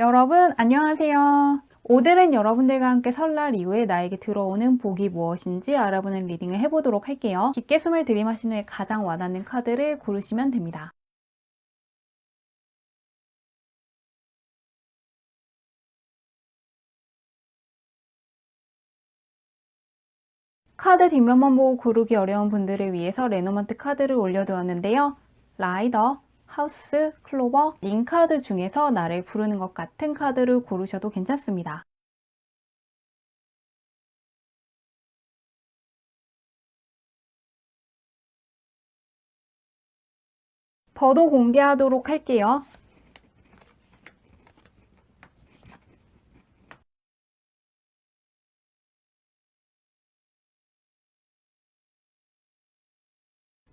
여러분, 안녕하세요. 오늘은 여러분들과 함께 설날 이후에 나에게 들어오는 복이 무엇인지 알아보는 리딩을 해보도록 할게요. 깊게 숨을 들이마신 후에 가장 와닿는 카드를 고르시면 됩니다. 카드 뒷면만 보고 고르기 어려운 분들을 위해서 레노먼트 카드를 올려두었는데요. 라이더, 하우스, 클로버, 링 카드 중에서 나를 부르는 것 같은 카드를 고르셔도 괜찮습니다. 저도 공개하도록 할게요.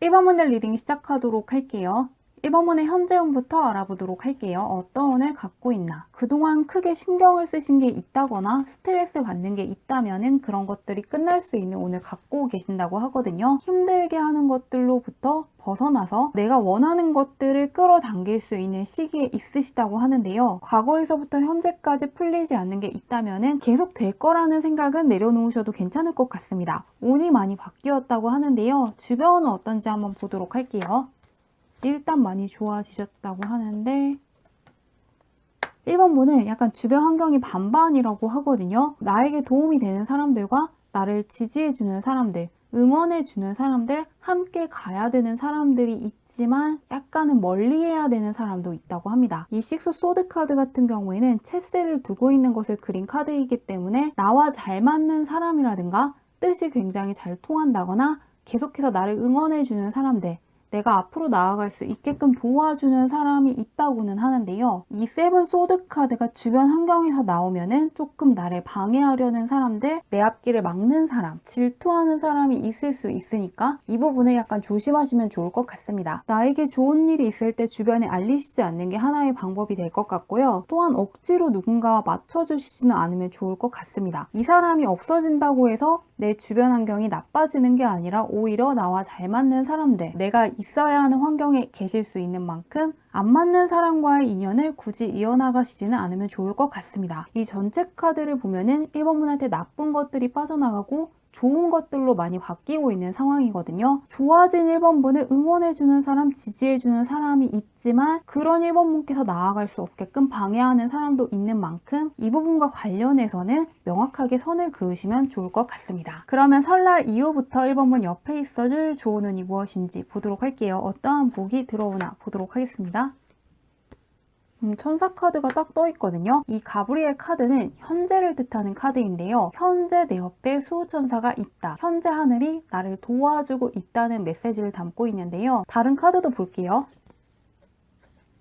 (1번) 문의 리딩 시작하도록 할게요. 1번 문의 현재 운부터 알아보도록 할게요. 어떤 운을 갖고 있나? 그동안 크게 신경을 쓰신 게 있다거나 스트레스 받는 게 있다면은 그런 것들이 끝날 수 있는 운을 갖고 계신다고 하거든요. 힘들게 하는 것들로부터 벗어나서 내가 원하는 것들을 끌어당길 수 있는 시기에 있으시다고 하는데요. 과거에서부터 현재까지 풀리지 않는 게 있다면은 계속 될 거라는 생각은 내려놓으셔도 괜찮을 것 같습니다. 운이 많이 바뀌었다고 하는데요. 주변은 어떤지 한번 보도록 할게요. 일단 많이 좋아지셨다고 하는데 1번 분은 약간 주변 환경이 반반이라고 하거든요. 나에게 도움이 되는 사람들과 나를 지지해주는 사람들, 응원해주는 사람들, 함께 가야 되는 사람들이 있지만 약간은 멀리해야 되는 사람도 있다고 합니다. 이 식스 소드 카드 같은 경우에는 채세를 두고 있는 것을 그린 카드이기 때문에 나와 잘 맞는 사람이라든가 뜻이 굉장히 잘 통한다거나 계속해서 나를 응원해주는 사람들, 내가 앞으로 나아갈 수 있게끔 도와주는 사람이 있다고는 하는데요. 이 세븐 소드 카드가 주변 환경에서 나오면은 조금 나를 방해하려는 사람들, 내 앞길을 막는 사람, 질투하는 사람이 있을 수 있으니까 이 부분을 약간 조심하시면 좋을 것 같습니다. 나에게 좋은 일이 있을 때 주변에 알리시지 않는 게 하나의 방법이 될 것 같고요. 또한 억지로 누군가와 맞춰주시지는 않으면 좋을 것 같습니다. 이 사람이 없어진다고 해서 내 주변 환경이 나빠지는 게 아니라 오히려 나와 잘 맞는 사람들, 내가 있어야 하는 환경에 계실 수 있는 만큼 안 맞는 사람과의 인연을 굳이 이어나가시지는 않으면 좋을 것 같습니다. 이 전체 카드를 보면은 1번 분한테 나쁜 것들이 빠져나가고 좋은 것들로 많이 바뀌고 있는 상황이거든요. 좋아진 1번 분을 응원해주는 사람, 지지해주는 사람이 있지만 그런 1번 분께서 나아갈 수 없게끔 방해하는 사람도 있는 만큼 이 부분과 관련해서는 명확하게 선을 그으시면 좋을 것 같습니다. 그러면 설날 이후부터 1번 분 옆에 있어줄 좋은 운이 무엇인지 보도록 할게요. 어떠한 복이 들어오나 보도록 하겠습니다. 천사 카드가 딱 떠 있거든요. 이 가브리엘 카드는 현재를 뜻하는 카드인데요. 현재 내 옆에 수호천사가 있다. 현재 하늘이 나를 도와주고 있다는 메시지를 담고 있는데요. 다른 카드도 볼게요.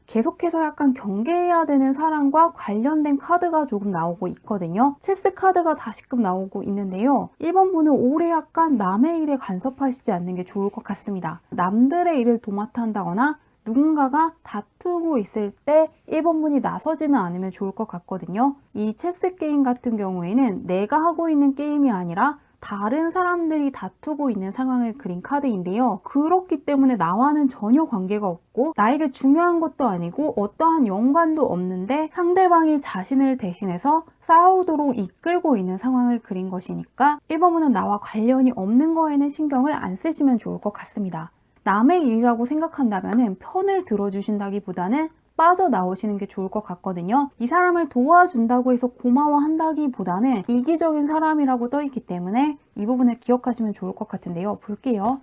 계속해서 약간 경계해야 되는 사람과 관련된 카드가 조금 나오고 있거든요. 체스 카드가 다시금 나오고 있는데요. 1번 분은 올해 약간 남의 일에 간섭하시지 않는 게 좋을 것 같습니다. 남들의 일을 도맡아 한다거나 누군가가 다투고 있을 때 1번 분이 나서지는 않으면 좋을 것 같거든요. 이 체스 게임 같은 경우에는 내가 하고 있는 게임이 아니라 다른 사람들이 다투고 있는 상황을 그린 카드인데요. 그렇기 때문에 나와는 전혀 관계가 없고 나에게 중요한 것도 아니고 어떠한 연관도 없는데 상대방이 자신을 대신해서 싸우도록 이끌고 있는 상황을 그린 것이니까 1번 분은 나와 관련이 없는 거에는 신경을 안 쓰시면 좋을 것 같습니다. 남의 일이라고 생각한다면 편을 들어주신다기보다는 빠져나오시는 게 좋을 것 같거든요. 이 사람을 도와준다고 해서 고마워한다기보다는 이기적인 사람이라고 떠있기 때문에 이 부분을 기억하시면 좋을 것 같은데요. 볼게요.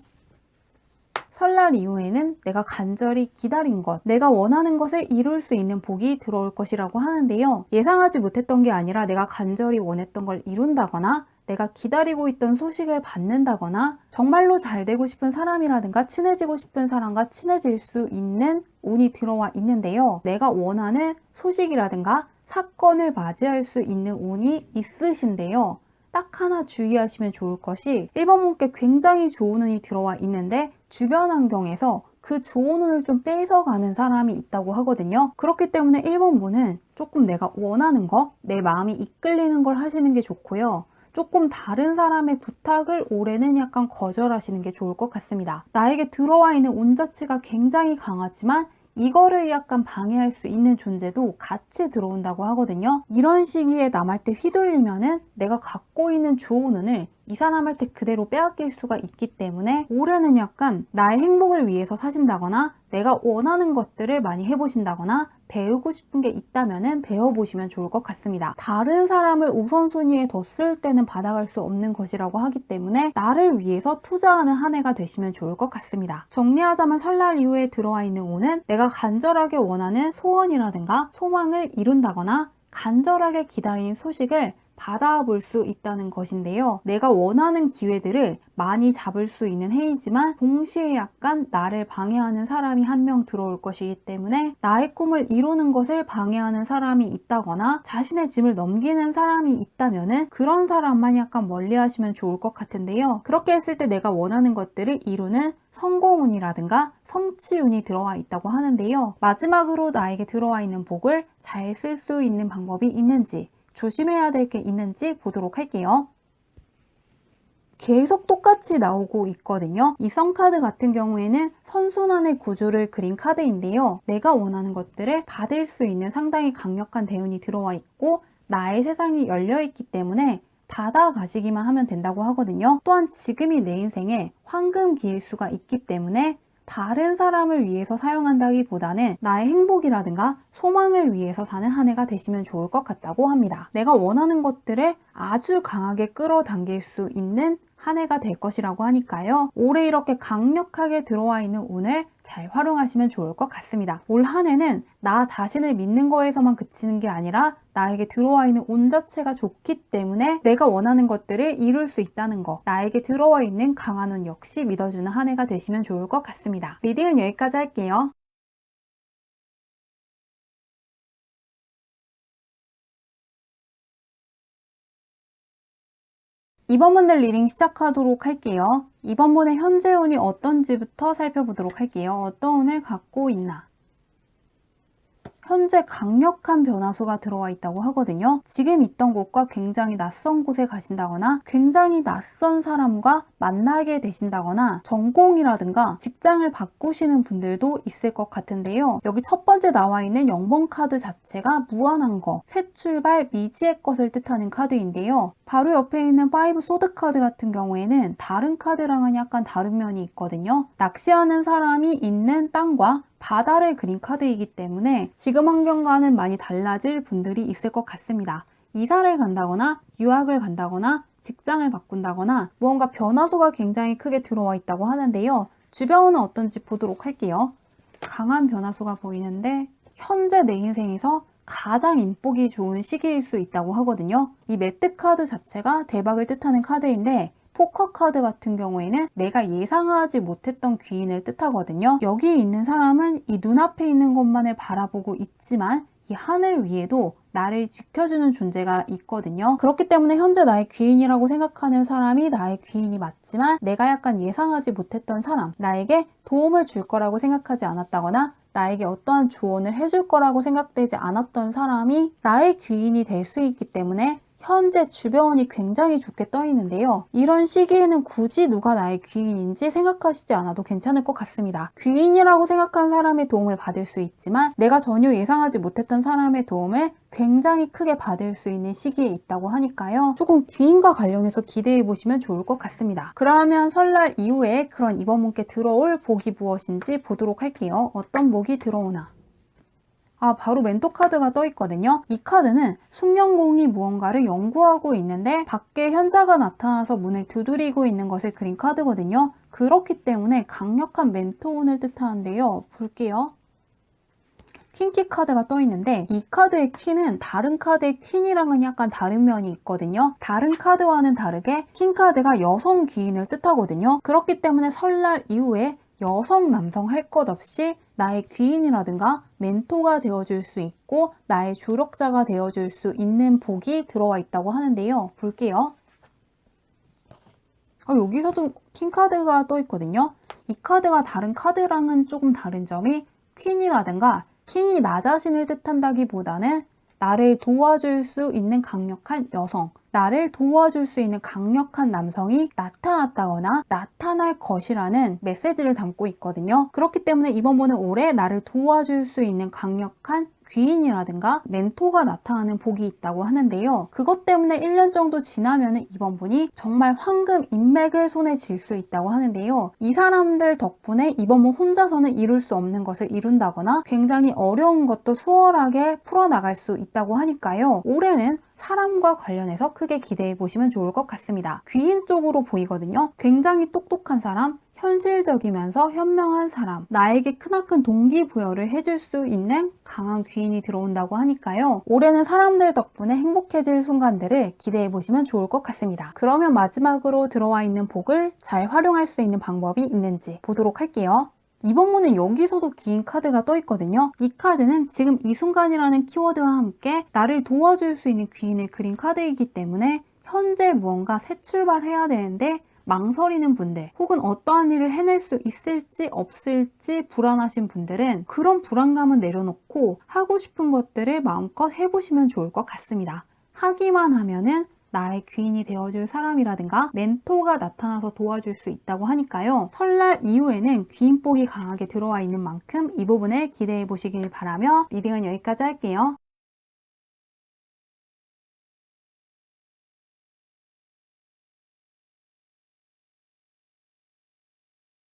설날 이후에는 내가 간절히 기다린 것, 내가 원하는 것을 이룰 수 있는 복이 들어올 것이라고 하는데요. 예상하지 못했던 게 아니라 내가 간절히 원했던 걸 이룬다거나 내가 기다리고 있던 소식을 받는다거나 정말로 잘 되고 싶은 사람이라든가 친해지고 싶은 사람과 친해질 수 있는 운이 들어와 있는데요. 내가 원하는 소식이라든가 사건을 맞이할 수 있는 운이 있으신데요. 딱 하나 주의하시면 좋을 것이 1번 분께 굉장히 좋은 운이 들어와 있는데 주변 환경에서 그 좋은 운을 좀 뺏어가는 사람이 있다고 하거든요. 그렇기 때문에 1번 분은 조금 내가 원하는 거, 내 마음이 이끌리는 걸 하시는 게 좋고요. 조금 다른 사람의 부탁을 올해는 약간 거절하시는 게 좋을 것 같습니다. 나에게 들어와 있는 운 자체가 굉장히 강하지만 이거를 약간 방해할 수 있는 존재도 같이 들어온다고 하거든요. 이런 시기에 남한테 휘둘리면은 내가 갖고 있는 좋은 운을 이 사람한테 그대로 빼앗길 수가 있기 때문에 올해는 약간 나의 행복을 위해서 사신다거나 내가 원하는 것들을 많이 해보신다거나 배우고 싶은 게 있다면은 배워보시면 좋을 것 같습니다. 다른 사람을 우선순위에 뒀을 때는 받아갈 수 없는 것이라고 하기 때문에 나를 위해서 투자하는 한 해가 되시면 좋을 것 같습니다. 정리하자면 설날 이후에 들어와 있는 운은 내가 간절하게 원하는 소원이라든가 소망을 이룬다거나 간절하게 기다린 소식을 받아볼 수 있다는 것인데요. 내가 원하는 기회들을 많이 잡을 수 있는 해이지만 동시에 약간 나를 방해하는 사람이 한 명 들어올 것이기 때문에 나의 꿈을 이루는 것을 방해하는 사람이 있다거나 자신의 짐을 넘기는 사람이 있다면은 그런 사람만 약간 멀리 하시면 좋을 것 같은데요. 그렇게 했을 때 내가 원하는 것들을 이루는 성공운이라든가 성취운이 들어와 있다고 하는데요. 마지막으로 나에게 들어와 있는 복을 잘 쓸 수 있는 방법이 있는지 조심해야 될 게 있는지 보도록 할게요. 계속 똑같이 나오고 있거든요. 이 썬카드 같은 경우에는 선순환의 구조를 그린 카드인데요. 내가 원하는 것들을 받을 수 있는 상당히 강력한 대운이 들어와 있고 나의 세상이 열려 있기 때문에 받아가시기만 하면 된다고 하거든요. 또한 지금이 내 인생의 황금기일 수가 있기 때문에 다른 사람을 위해서 사용한다기보다는 나의 행복이라든가 소망을 위해서 사는 한 해가 되시면 좋을 것 같다고 합니다. 내가 원하는 것들을 아주 강하게 끌어당길 수 있는 한 해가 될 것이라고 하니까요. 올해 이렇게 강력하게 들어와 있는 운을 잘 활용하시면 좋을 것 같습니다. 올 한 해는 나 자신을 믿는 거에서만 그치는 게 아니라 나에게 들어와 있는 운 자체가 좋기 때문에 내가 원하는 것들을 이룰 수 있다는 거, 나에게 들어와 있는 강한 운 역시 믿어주는 한 해가 되시면 좋을 것 같습니다. 리딩은 여기까지 할게요. 이번 분들 리딩 시작하도록 할게요. 이번 분의 현재 운이 어떤지부터 살펴보도록 할게요. 어떤 운을 갖고 있나? 현재 강력한 변화수가 들어와 있다고 하거든요. 지금 있던 곳과 굉장히 낯선 곳에 가신다거나 굉장히 낯선 사람과 만나게 되신다거나 전공이라든가 직장을 바꾸시는 분들도 있을 것 같은데요. 여기 첫 번째 나와 있는 0번 카드 자체가 무한한 거, 새 출발, 미지의 것을 뜻하는 카드인데요. 바로 옆에 있는 5 소드 카드 같은 경우에는 다른 카드랑은 약간 다른 면이 있거든요. 낚시하는 사람이 있는 땅과 바다를 그린 카드이기 때문에 지금 환경과는 많이 달라질 분들이 있을 것 같습니다. 이사를 간다거나 유학을 간다거나 직장을 바꾼다거나 무언가 변화수가 굉장히 크게 들어와 있다고 하는데요. 주변은 어떤지 보도록 할게요. 강한 변화수가 보이는데 현재 내 인생에서 가장 인복이 좋은 시기일 수 있다고 하거든요. 이 매트 카드 자체가 대박을 뜻하는 카드인데 포커 카드 같은 경우에는 내가 예상하지 못했던 귀인을 뜻하거든요. 여기 있는 사람은 이 눈앞에 있는 것만을 바라보고 있지만 이 하늘 위에도 나를 지켜주는 존재가 있거든요. 그렇기 때문에 현재 나의 귀인이라고 생각하는 사람이 나의 귀인이 맞지만 내가 약간 예상하지 못했던 사람, 나에게 도움을 줄 거라고 생각하지 않았다거나 나에게 어떠한 조언을 해줄 거라고 생각되지 않았던 사람이 나의 귀인이 될 수 있기 때문에 현재 주변이 굉장히 좋게 떠 있는데요. 이런 시기에는 굳이 누가 나의 귀인인지 생각하시지 않아도 괜찮을 것 같습니다. 귀인이라고 생각한 사람의 도움을 받을 수 있지만 내가 전혀 예상하지 못했던 사람의 도움을 굉장히 크게 받을 수 있는 시기에 있다고 하니까요. 조금 귀인과 관련해서 기대해 보시면 좋을 것 같습니다. 그러면 설날 이후에 그런 이번 분께 들어올 복이 무엇인지 보도록 할게요. 어떤 복이 들어오나? 바로 멘토 카드가 떠 있거든요. 이 카드는 숙련공이 무언가를 연구하고 있는데 밖에 현자가 나타나서 문을 두드리고 있는 것을 그린 카드거든요. 그렇기 때문에 강력한 멘토운을 뜻하는데요. 볼게요. 퀸키 카드가 떠 있는데 이 카드의 퀸은 다른 카드의 퀸이랑은 약간 다른 면이 있거든요. 다른 카드와는 다르게 퀸 카드가 여성 귀인을 뜻하거든요. 그렇기 때문에 설날 이후에 여성, 남성 할 것 없이 나의 귀인이라든가 멘토가 되어줄 수 있고 나의 조력자가 되어줄 수 있는 복이 들어와 있다고 하는데요. 볼게요. 여기서도 킹카드가 떠 있거든요. 이 카드가 다른 카드랑은 조금 다른 점이 퀸이라든가 킹이 나 자신을 뜻한다기보다는 나를 도와줄 수 있는 강력한 여성, 나를 도와줄 수 있는 강력한 남성이 나타났다거나 나타날 것이라는 메시지를 담고 있거든요. 그렇기 때문에 이번 분은 올해 나를 도와줄 수 있는 강력한 귀인이라든가 멘토가 나타나는 복이 있다고 하는데요. 그것 때문에 1년 정도 지나면 이번 분이 정말 황금 인맥을 손에 쥘 수 있다고 하는데요. 이 사람들 덕분에 이번 분 혼자서는 이룰 수 없는 것을 이룬다거나 굉장히 어려운 것도 수월하게 풀어나갈 수 있다고 하니까요. 올해는 사람과 관련해서 크게 기대해 보시면 좋을 것 같습니다. 귀인 쪽으로 보이거든요. 굉장히 똑똑한 사람, 현실적이면서 현명한 사람, 나에게 크나큰 동기부여를 해줄 수 있는 강한 귀인이 들어온다고 하니까요. 올해는 사람들 덕분에 행복해질 순간들을 기대해 보시면 좋을 것 같습니다. 그러면 마지막으로 들어와 있는 복을 잘 활용할 수 있는 방법이 있는지 보도록 할게요. 이번 문은 여기서도 귀인 카드가 떠 있거든요. 이 카드는 지금 이 순간이라는 키워드와 함께 나를 도와줄 수 있는 귀인을 그린 카드이기 때문에 현재 무언가 새 출발해야 되는데 망설이는 분들 혹은 어떠한 일을 해낼 수 있을지 없을지 불안하신 분들은 그런 불안감은 내려놓고 하고 싶은 것들을 마음껏 해보시면 좋을 것 같습니다. 하기만 하면은 나의 귀인이 되어줄 사람이라든가 멘토가 나타나서 도와줄 수 있다고 하니까요. 설날 이후에는 귀인복이 강하게 들어와 있는 만큼 이 부분을 기대해 보시길 바라며 리딩은 여기까지 할게요.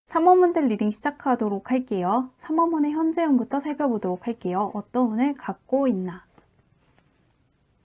3번분들 리딩 시작하도록 할게요. 3번분의 현재 운부터 살펴보도록 할게요. 어떤 운을 갖고 있나?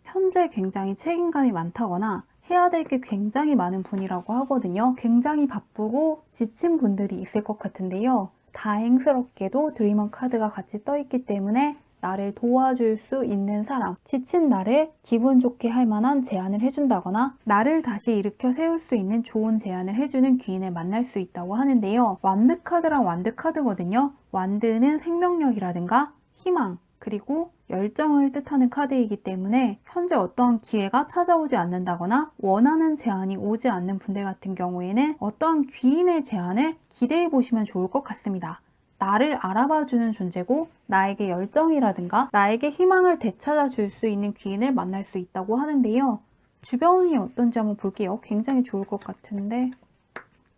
현재 굉장히 책임감이 많다거나 해야 될 게 굉장히 많은 분이라고 하거든요. 굉장히 바쁘고 지친 분들이 있을 것 같은데요. 다행스럽게도 드리먼 카드가 같이 떠 있기 때문에 나를 도와줄 수 있는 사람, 지친 나를 기분 좋게 할 만한 제안을 해준다거나 나를 다시 일으켜 세울 수 있는 좋은 제안을 해주는 귀인을 만날 수 있다고 하는데요. 완드 카드랑 완드 카드거든요. 완드는 생명력이라든가 희망, 그리고 열정을 뜻하는 카드이기 때문에 현재 어떠한 기회가 찾아오지 않는다거나 원하는 제안이 오지 않는 분들 같은 경우에는 어떠한 귀인의 제안을 기대해 보시면 좋을 것 같습니다. 나를 알아봐주는 존재고 나에게 열정이라든가 나에게 희망을 되찾아 줄 수 있는 귀인을 만날 수 있다고 하는데요. 주변이 어떤지 한번 볼게요. 굉장히 좋을 것 같은데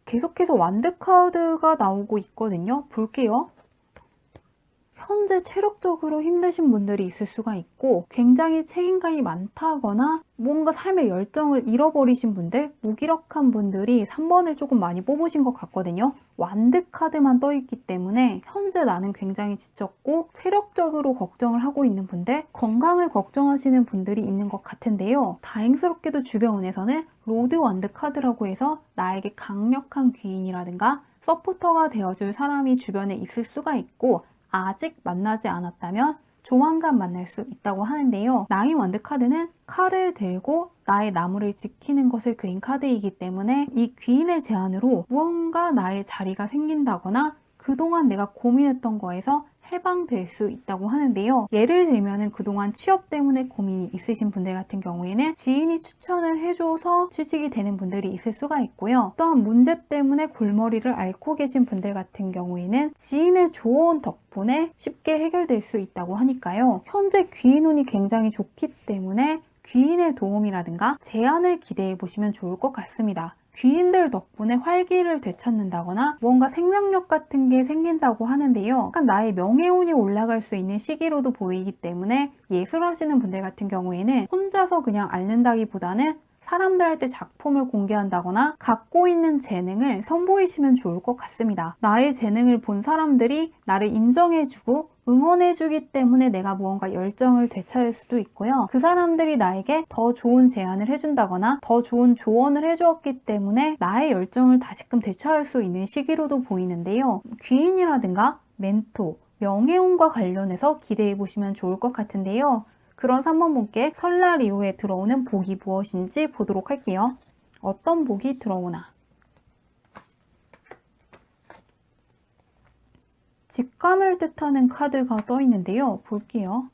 계속해서 완드 카드가 나오고 있거든요. 볼게요. 현재 체력적으로 힘드신 분들이 있을 수가 있고 굉장히 책임감이 많다거나 뭔가 삶의 열정을 잃어버리신 분들, 무기력한 분들이 3번을 조금 많이 뽑으신 것 같거든요. 완드 카드만 떠 있기 때문에 현재 나는 굉장히 지쳤고 체력적으로 걱정을 하고 있는 분들, 건강을 걱정하시는 분들이 있는 것 같은데요. 다행스럽게도 주변에서는 로드 완드 카드라고 해서 나에게 강력한 귀인이라든가 서포터가 되어줄 사람이 주변에 있을 수가 있고 아직 만나지 않았다면 조만간 만날 수 있다고 하는데요. 낭의 완드 카드는 칼을 들고 나의 나무를 지키는 것을 그린 카드이기 때문에 이 귀인의 제안으로 무언가 나의 자리가 생긴다거나 그동안 내가 고민했던 거에서 해방될 수 있다고 하는데요. 예를 들면 그동안 취업 때문에 고민이 있으신 분들 같은 경우에는 지인이 추천을 해줘서 취직이 되는 분들이 있을 수가 있고요. 또한 문제 때문에 골머리를 앓고 계신 분들 같은 경우에는 지인의 조언 덕분에 쉽게 해결될 수 있다고 하니까요. 현재 귀인 운이 굉장히 좋기 때문에 귀인의 도움이라든가 제안을 기대해 보시면 좋을 것 같습니다. 귀인들 덕분에 활기를 되찾는다거나 뭔가 생명력 같은 게 생긴다고 하는데요. 약간 나의 명예운이 올라갈 수 있는 시기로도 보이기 때문에 예술하시는 분들 같은 경우에는 혼자서 그냥 앓는다기보다는 사람들한테 작품을 공개한다거나 갖고 있는 재능을 선보이시면 좋을 것 같습니다. 나의 재능을 본 사람들이 나를 인정해주고 응원해주기 때문에 내가 무언가 열정을 되찾을 수도 있고요. 그 사람들이 나에게 더 좋은 제안을 해준다거나 더 좋은 조언을 해주었기 때문에 나의 열정을 다시금 되찾을 수 있는 시기로도 보이는데요. 귀인이라든가 멘토, 명예운과 관련해서 기대해 보시면 좋을 것 같은데요. 그런 3번 분께 설날 이후에 들어오는 복이 무엇인지 보도록 할게요. 어떤 복이 들어오나? 직감을 뜻하는 카드가 떠 있는데요. 볼게요.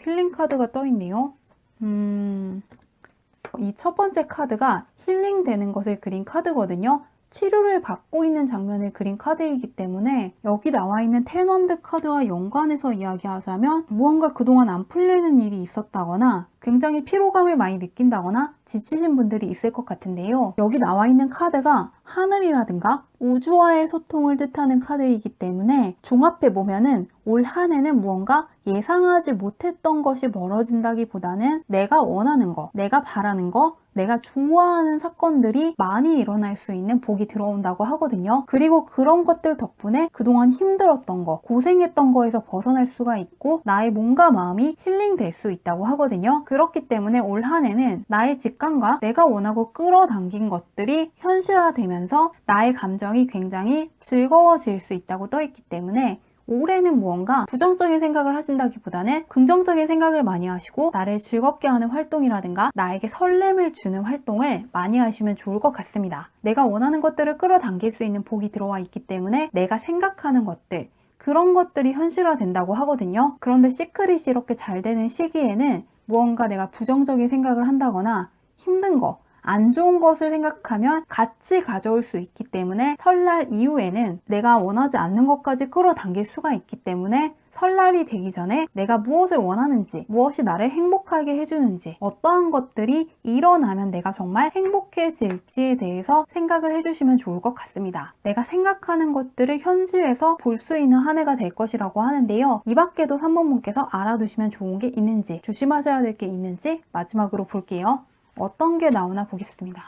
힐링 카드가 떠 있네요. 이 첫 번째 카드가 힐링되는 것을 그린 카드거든요. 치료를 받고 있는 장면을 그린 카드이기 때문에 여기 나와 있는 텐원드 카드와 연관해서 이야기하자면 무언가 그동안 안 풀리는 일이 있었다거나 굉장히 피로감을 많이 느낀다거나 지치신 분들이 있을 것 같은데요. 여기 나와 있는 카드가 하늘이라든가 우주와의 소통을 뜻하는 카드이기 때문에 종합해 보면은 올 한 해는 무언가 예상하지 못했던 것이 멀어진다기보다는 내가 원하는 거, 내가 바라는 거, 내가 좋아하는 사건들이 많이 일어날 수 있는 복이 들어온다고 하거든요. 그리고 그런 것들 덕분에 그동안 힘들었던 거, 고생했던 거에서 벗어날 수가 있고 나의 몸과 마음이 힐링될 수 있다고 하거든요. 그렇기 때문에 올 한 해는 나의 직감과 내가 원하고 끌어당긴 것들이 현실화되면서 나의 감정이 굉장히 즐거워질 수 있다고 떠있기 때문에 올해는 무언가 부정적인 생각을 하신다기보다는 긍정적인 생각을 많이 하시고 나를 즐겁게 하는 활동이라든가 나에게 설렘을 주는 활동을 많이 하시면 좋을 것 같습니다. 내가 원하는 것들을 끌어당길 수 있는 복이 들어와 있기 때문에 내가 생각하는 것들, 그런 것들이 현실화된다고 하거든요. 그런데 시크릿이 이렇게 잘 되는 시기에는 무언가 내가 부정적인 생각을 한다거나 힘든 거, 안 좋은 것을 생각하면 같이 가져올 수 있기 때문에 설날 이후에는 내가 원하지 않는 것까지 끌어당길 수가 있기 때문에 설날이 되기 전에 내가 무엇을 원하는지, 무엇이 나를 행복하게 해주는지, 어떠한 것들이 일어나면 내가 정말 행복해질지에 대해서 생각을 해주시면 좋을 것 같습니다. 내가 생각하는 것들을 현실에서 볼 수 있는 한 해가 될 것이라고 하는데요. 이 밖에도 3번분께서 알아두시면 좋은 게 있는지, 조심하셔야 될 게 있는지 마지막으로 볼게요. 어떤 게 나오나 보겠습니다.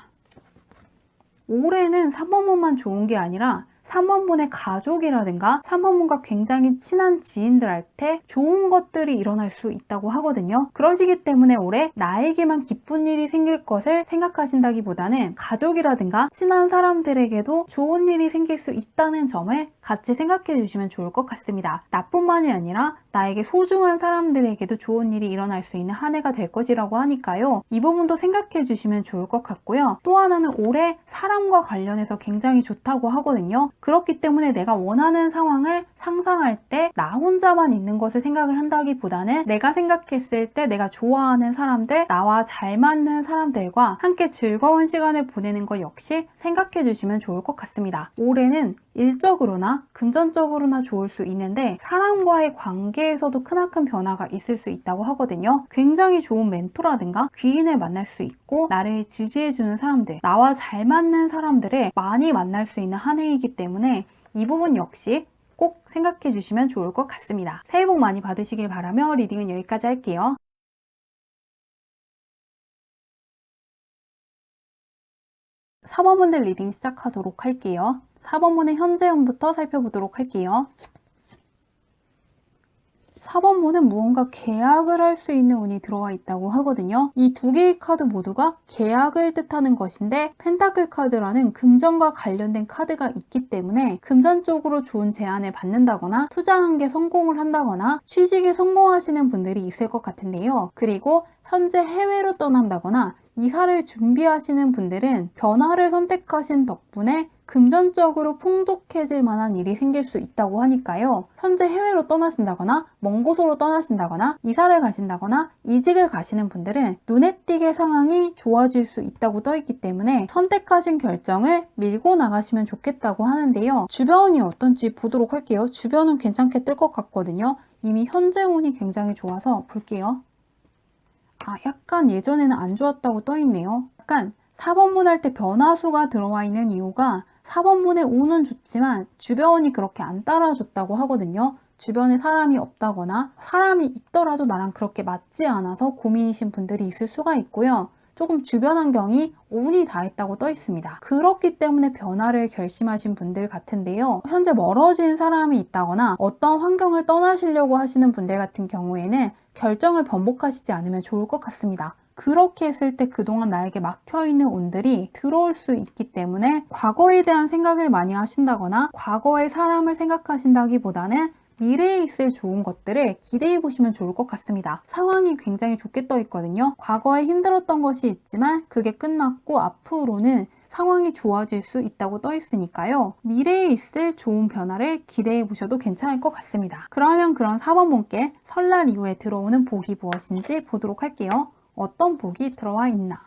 올해는 3번분만 좋은 게 아니라 3번분의 가족이라든가 3번분과 굉장히 친한 지인들한테 좋은 것들이 일어날 수 있다고 하거든요. 그러시기 때문에 올해 나에게만 기쁜 일이 생길 것을 생각하신다기보다는 가족이라든가 친한 사람들에게도 좋은 일이 생길 수 있다는 점을 같이 생각해 주시면 좋을 것 같습니다. 나뿐만이 아니라 나에게 소중한 사람들에게도 좋은 일이 일어날 수 있는 한 해가 될 것이라고 하니까요. 이 부분도 생각해 주시면 좋을 것 같고요. 또 하나는 올해 사람과 관련해서 굉장히 좋다고 하거든요. 그렇기 때문에 내가 원하는 상황을 상상할 때 나 혼자만 있는 것을 생각을 한다기보다는 내가 생각했을 때 내가 좋아하는 사람들, 나와 잘 맞는 사람들과 함께 즐거운 시간을 보내는 것 역시 생각해 주시면 좋을 것 같습니다. 올해는 일적으로나 금전적으로나 좋을 수 있는데 사람과의 관계에서도 크나큰 변화가 있을 수 있다고 하거든요. 굉장히 좋은 멘토라든가 귀인을 만날 수 있고 나를 지지해주는 사람들, 나와 잘 맞는 사람들을 많이 만날 수 있는 한 해이기 때문에 이 부분 역시 꼭 생각해 주시면 좋을 것 같습니다. 새해 복 많이 받으시길 바라며 리딩은 여기까지 할게요. 4번분들 리딩 시작하도록 할게요. 4번분의 현재 운부터 살펴보도록 할게요. 4번분은 무언가 계약을 할 수 있는 운이 들어와 있다고 하거든요. 이 두 개의 카드 모두가 계약을 뜻하는 것인데 펜타클 카드라는 금전과 관련된 카드가 있기 때문에 금전적으로 좋은 제안을 받는다거나 투자한 게 성공을 한다거나 취직에 성공하시는 분들이 있을 것 같은데요. 그리고 현재 해외로 떠난다거나 이사를 준비하시는 분들은 변화를 선택하신 덕분에 금전적으로 풍족해질 만한 일이 생길 수 있다고 하니까요. 현재 해외로 떠나신다거나 먼 곳으로 떠나신다거나 이사를 가신다거나 이직을 가시는 분들은 눈에 띄게 상황이 좋아질 수 있다고 떠있기 때문에 선택하신 결정을 밀고 나가시면 좋겠다고 하는데요. 주변이 어떤지 보도록 할게요. 주변은 괜찮게 뜰 것 같거든요. 이미 현재 운이 굉장히 좋아서 볼게요. 약간 예전에는 안 좋았다고 떠있네요. 약간 4번분 할 때 변화수가 들어와 있는 이유가 4번분의 운은 좋지만 주변이 그렇게 안 따라줬다고 하거든요. 주변에 사람이 없다거나 사람이 있더라도 나랑 그렇게 맞지 않아서 고민이신 분들이 있을 수가 있고요. 조금 주변 환경이 운이 닿았다고 떠 있습니다. 그렇기 때문에 변화를 결심하신 분들 같은데요. 현재 멀어진 사람이 있다거나 어떤 환경을 떠나시려고 하시는 분들 같은 경우에는 결정을 번복하시지 않으면 좋을 것 같습니다. 그렇게 했을 때 그동안 나에게 막혀있는 운들이 들어올 수 있기 때문에 과거에 대한 생각을 많이 하신다거나 과거의 사람을 생각하신다기보다는 미래에 있을 좋은 것들을 기대해 보시면 좋을 것 같습니다. 상황이 굉장히 좋게 떠 있거든요. 과거에 힘들었던 것이 있지만 그게 끝났고 앞으로는 상황이 좋아질 수 있다고 떠 있으니까요. 미래에 있을 좋은 변화를 기대해 보셔도 괜찮을 것 같습니다. 그러면 그런 4번분께 설날 이후에 들어오는 복이 무엇인지 보도록 할게요. 어떤 복이 들어와 있나?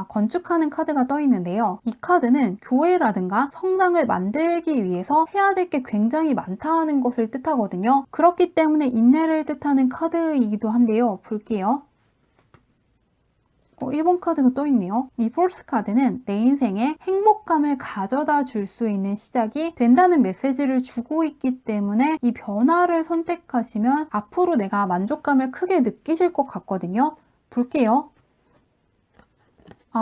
건축하는 카드가 떠 있는데요. 이 카드는 교회라든가 성당을 만들기 위해서 해야 될 게 굉장히 많다는 것을 뜻하거든요. 그렇기 때문에 인내를 뜻하는 카드이기도 한데요. 볼게요. 1번 카드가 떠 있네요. 이 폴스 카드는 내 인생에 행복감을 가져다 줄 수 있는 시작이 된다는 메시지를 주고 있기 때문에 이 변화를 선택하시면 앞으로 내가 만족감을 크게 느끼실 것 같거든요. 볼게요.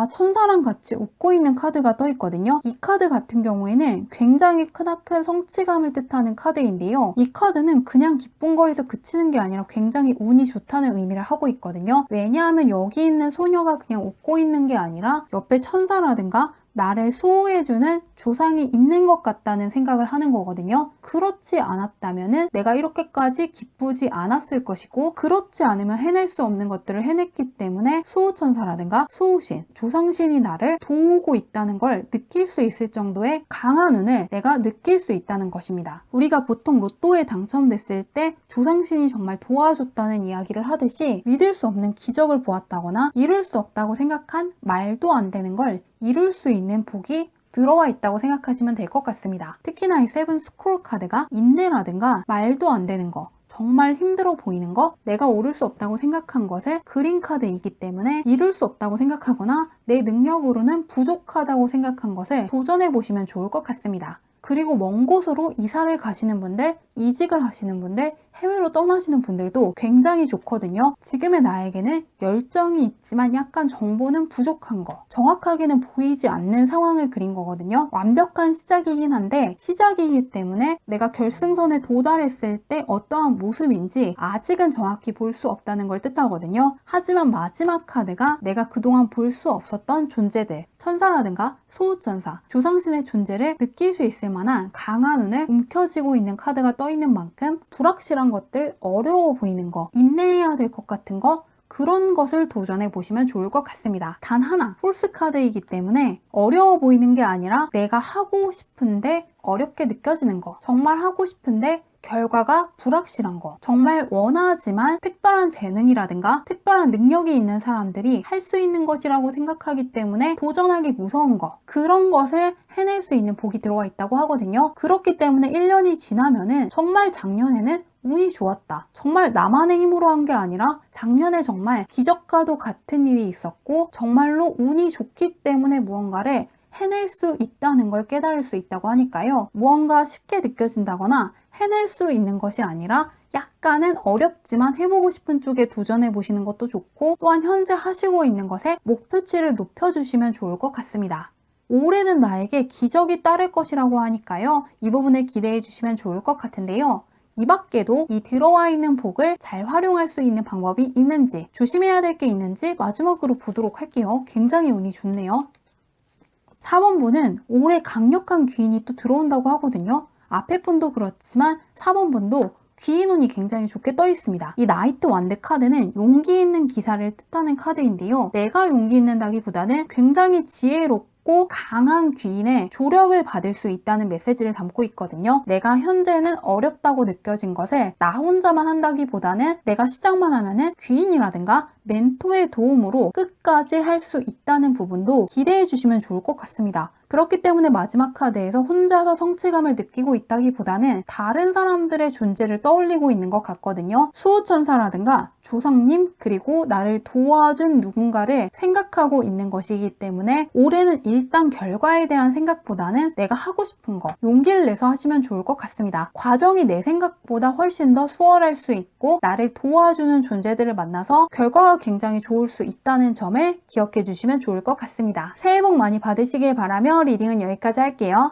천사랑 같이 웃고 있는 카드가 떠 있거든요. 이 카드 같은 경우에는 굉장히 크나큰 성취감을 뜻하는 카드인데요. 이 카드는 그냥 기쁜 거에서 그치는 게 아니라 굉장히 운이 좋다는 의미를 하고 있거든요. 왜냐하면 여기 있는 소녀가 그냥 웃고 있는 게 아니라 옆에 천사라든가 나를 수호해주는 조상이 있는 것 같다는 생각을 하는 거거든요. 그렇지 않았다면 내가 이렇게까지 기쁘지 않았을 것이고, 그렇지 않으면 해낼 수 없는 것들을 해냈기 때문에 수호천사라든가 수호신, 조상신이 나를 도우고 있다는 걸 느낄 수 있을 정도의 강한 운을 내가 느낄 수 있다는 것입니다. 우리가 보통 로또에 당첨됐을 때 조상신이 정말 도와줬다는 이야기를 하듯이 믿을 수 없는 기적을 보았다거나 이룰 수 없다고 생각한 말도 안 되는 걸 이룰 수 있는 복이 들어와 있다고 생각하시면 될 것 같습니다. 특히나 이 세븐 스크롤 카드가 인내라든가 말도 안 되는 거, 정말 힘들어 보이는 거, 내가 오를 수 없다고 생각한 것을 그린 카드이기 때문에 이룰 수 없다고 생각하거나 내 능력으로는 부족하다고 생각한 것을 도전해 보시면 좋을 것 같습니다. 그리고 먼 곳으로 이사를 가시는 분들, 이직을 하시는 분들, 해외로 떠나시는 분들도 굉장히 좋거든요. 지금의 나에게는 열정이 있지만 약간 정보는 부족한 거, 정확하게는 보이지 않는 상황을 그린 거거든요. 완벽한 시작이긴 한데 시작이기 때문에 내가 결승선에 도달했을 때 어떠한 모습인지 아직은 정확히 볼 수 없다는 걸 뜻하거든요. 하지만 마지막 카드가 내가 그동안 볼 수 없었던 존재들, 천사라든가 소호천사, 조상신의 존재를 느낄 수 있을 만한 강한 운을 움켜쥐고 있는 카드가 떠 있는 만큼 불확실한 것들, 어려워 보이는 거, 인내해야 될 것 같은 거, 그런 것을 도전해 보시면 좋을 것 같습니다. 단 하나, 폴스 카드이기 때문에 어려워 보이는 게 아니라 내가 하고 싶은데 어렵게 느껴지는 거, 정말 하고 싶은데 결과가 불확실한 거, 정말 원하지만 특별한 재능이라든가 특별한 능력이 있는 사람들이 할 수 있는 것이라고 생각하기 때문에 도전하기 무서운 거, 그런 것을 해낼 수 있는 복이 들어와 있다고 하거든요. 그렇기 때문에 1년이 지나면은 정말 작년에는 운이 좋았다, 정말 나만의 힘으로 한 게 아니라 작년에 정말 기적과도 같은 일이 있었고 정말로 운이 좋기 때문에 무언가를 해낼 수 있다는 걸 깨달을 수 있다고 하니까요. 무언가 쉽게 느껴진다거나 해낼 수 있는 것이 아니라 약간은 어렵지만 해보고 싶은 쪽에 도전해 보시는 것도 좋고, 또한 현재 하시고 있는 것에 목표치를 높여주시면 좋을 것 같습니다. 올해는 나에게 기적이 따를 것이라고 하니까요. 이 부분을 기대해 주시면 좋을 것 같은데요. 이 밖에도 이 들어와 있는 복을 잘 활용할 수 있는 방법이 있는지, 조심해야 될 게 있는지 마지막으로 보도록 할게요. 굉장히 운이 좋네요. 4번 분은 올해 강력한 귀인이 또 들어온다고 하거든요. 앞에 분도 그렇지만 4번 분도 귀인 운이 굉장히 좋게 떠 있습니다. 이 나이트 완드 카드는 용기 있는 기사를 뜻하는 카드인데요. 내가 용기 있는다기보다는 굉장히 지혜롭고 강한 귀인의 조력을 받을 수 있다는 메시지를 담고 있거든요. 내가 현재는 어렵다고 느껴진 것을 나 혼자만 한다기보다는 내가 시작만 하면은 귀인이라든가 멘토의 도움으로 끝까지 할 수 있다는 부분도 기대해 주시면 좋을 것 같습니다. 그렇기 때문에 마지막 카드에서 혼자서 성취감을 느끼고 있다기보다는 다른 사람들의 존재를 떠올리고 있는 것 같거든요. 수호천사라든가 조상님, 그리고 나를 도와준 누군가를 생각하고 있는 것이기 때문에 올해는 일단 결과에 대한 생각보다는 내가 하고 싶은 거, 용기를 내서 하시면 좋을 것 같습니다. 과정이 내 생각보다 훨씬 더 수월할 수 있고 나를 도와주는 존재들을 만나서 결과가 굉장히 좋을 수 있다는 점을 기억해 주시면 좋을 것 같습니다. 새해 복 많이 받으시길 바라며 리딩은 여기까지 할게요.